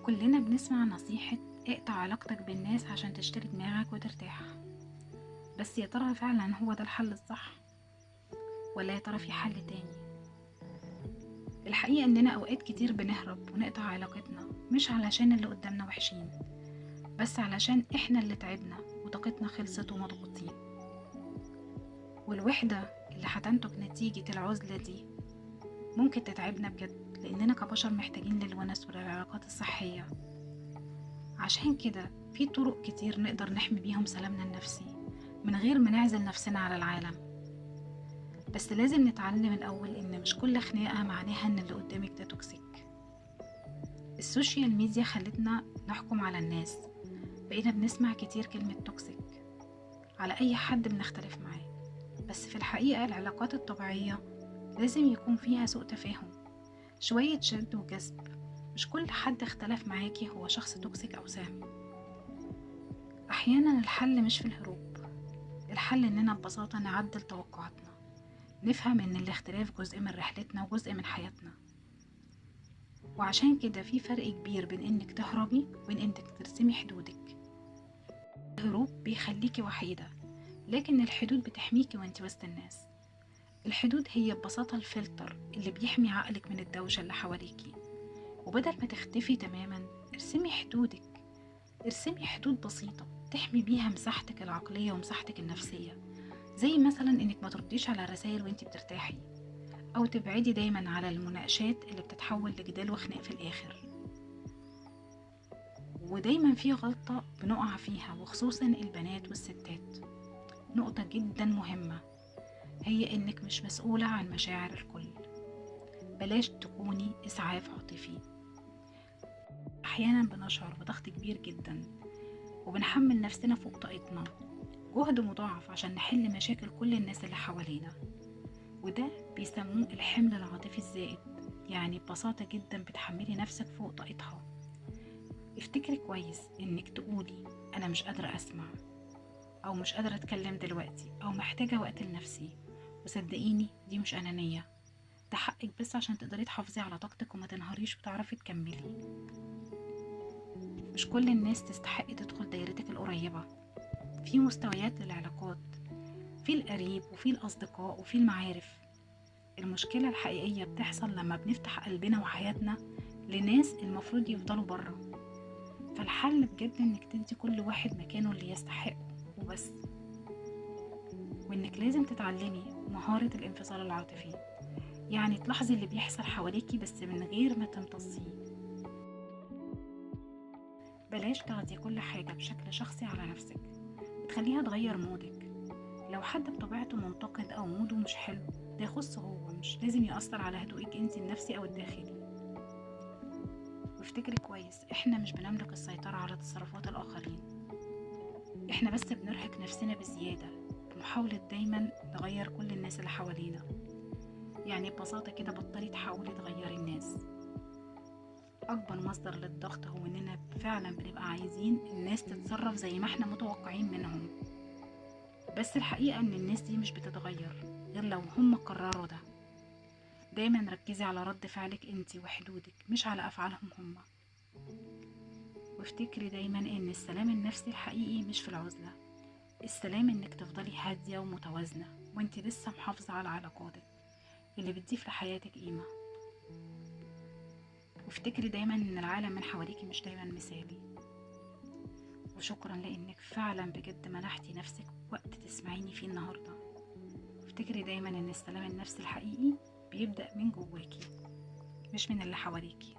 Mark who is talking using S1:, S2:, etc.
S1: كلنا بنسمع نصيحة اقطع علاقتك بالناس عشان تشتري دماغك وترتاح. بس يا ترى فعلا هو ده الحل الصح، ولا يا ترى في حل تاني؟ الحقيقة اننا اوقات كتير بنهرب ونقطع علاقتنا مش علشان اللي قدامنا وحشين، بس علشان احنا اللي تعبنا وطاقتنا خلصت ومضغوطين. والوحدة اللي هتنتج نتيجة العزلة دي ممكن تتعبنا بجد، لاننا كبشر محتاجين للونس وللعلاقات الصحية. عشان كده في طرق كتير نقدر نحمي بيهم سلامنا النفسي من غير ما نعزل نفسنا على العالم. بس لازم نتعلم الأول إن مش كل خناقة معناها إن اللي قدامك ده توكسيك. السوشيال ميديا خلتنا نحكم على الناس، بقينا بنسمع كتير كلمة توكسيك على أي حد بنختلف معاه. بس في الحقيقة العلاقات الطبيعية لازم يكون فيها سوء تفاهم، شوية شد وجذب. مش كل حد اختلف معاكي هو شخص توكسيك أو سام. أحيانا الحل مش في الهروب، الحل إننا ببساطة نعدل توقعاتنا، نفهم إن الاختلاف جزء من رحلتنا وجزء من حياتنا. وعشان كده في فرق كبير بين إنك تهربي وبين إنك ترسمي حدودك. الهروب بيخليكي وحيدة، لكن الحدود بتحميكي وانت وسط الناس. الحدود هي ببساطة الفلتر اللي بيحمي عقلك من الدوشة اللي حواليكي. وبدل ما تختفي تماما، ارسمي حدودك. ارسمي حدود بسيطة تحمي بيها مساحتك العقلية ومساحتك النفسية، زي مثلا إنك ما ترديش على الرسائل وانت بترتاحي، أو تبعدي دايما على المناقشات اللي بتتحول لجدال وخناق في الآخر. ودايما في غلطة بنقع فيها، وخصوصا البنات والستات. نقطة جدا مهمة هي إنك مش مسؤولة عن مشاعر الكل. بلاش تكوني إسعاف عاطفي. أحيانا بنشعر بضغط كبير جدا وبنحمل نفسنا فوق طاقتنا جهد مضاعف عشان نحل مشاكل كل الناس اللي حوالينا، وده بيسموه الحمل العاطفي الزائد. يعني ببساطة جدا بتحملي نفسك فوق طاقتها. افتكري كويس انك تقولي انا مش قادرة اسمع، او مش قادرة اتكلم دلوقتي، او محتاجة وقت لنفسي. وصدقيني دي مش انانية، ده حقك، بس عشان تقدري تحافظي على طاقتك وما تنهاريش وتعرفي تكملي. مش كل الناس تستحق تدخل دايرتك القريبة. في مستويات للعلاقات، في القريب وفي الأصدقاء وفي المعارف. المشكلة الحقيقية بتحصل لما بنفتح قلبنا وحياتنا لناس المفروض يفضلوا برا. فالحل بجد انك تدي كل واحد مكانه اللي يستحقه وبس. وانك لازم تتعلمي مهارة الانفصال العاطفي، يعني تلاحظي اللي بيحصل حواليكي بس من غير ما تمتصيه. بلاش تاخدي كل حاجة بشكل شخصي على نفسك، بتخليها تغير مودك. لو حد بطبيعته منتقد او موده مش حلو، ده يخصه هو، مش لازم يأثر على هدوئك انت النفسي او الداخلي. وافتكري كويس، احنا مش بنملك السيطرة على تصرفات الآخرين، احنا بس بنرهق نفسنا بزيادة بمحاولة دايما نغير كل الناس اللي حوالينا. يعني ببساطة كده بطلي تحاولي تغيري الناس. أكبر مصدر للضغط هو إننا فعلا بنبقى عايزين الناس تتصرف زي ما احنا متوقعين منهم، بس الحقيقة إن الناس دي مش بتتغير غير لو هم قرروا ده. دايما ركزي على رد فعلك انتي وحدودك، مش على أفعالهم هم. وافتكري دايما إن السلام النفسي الحقيقي مش في العزلة. السلام إنك تفضلي هادية ومتوازنة وانت لسه محافظة على علاقاتك اللي بتضيف لحياتك قيمة. وافتكري دايما إن العالم من حواليكي مش دايما مثالي. وشكرا لإنك فعلا بجد منحتي نفسك وقت تسمعيني فيه النهاردة. وافتكري دايما إن السلام النفسي الحقيقي بيبدأ من جواكي، مش من اللي حواليكي.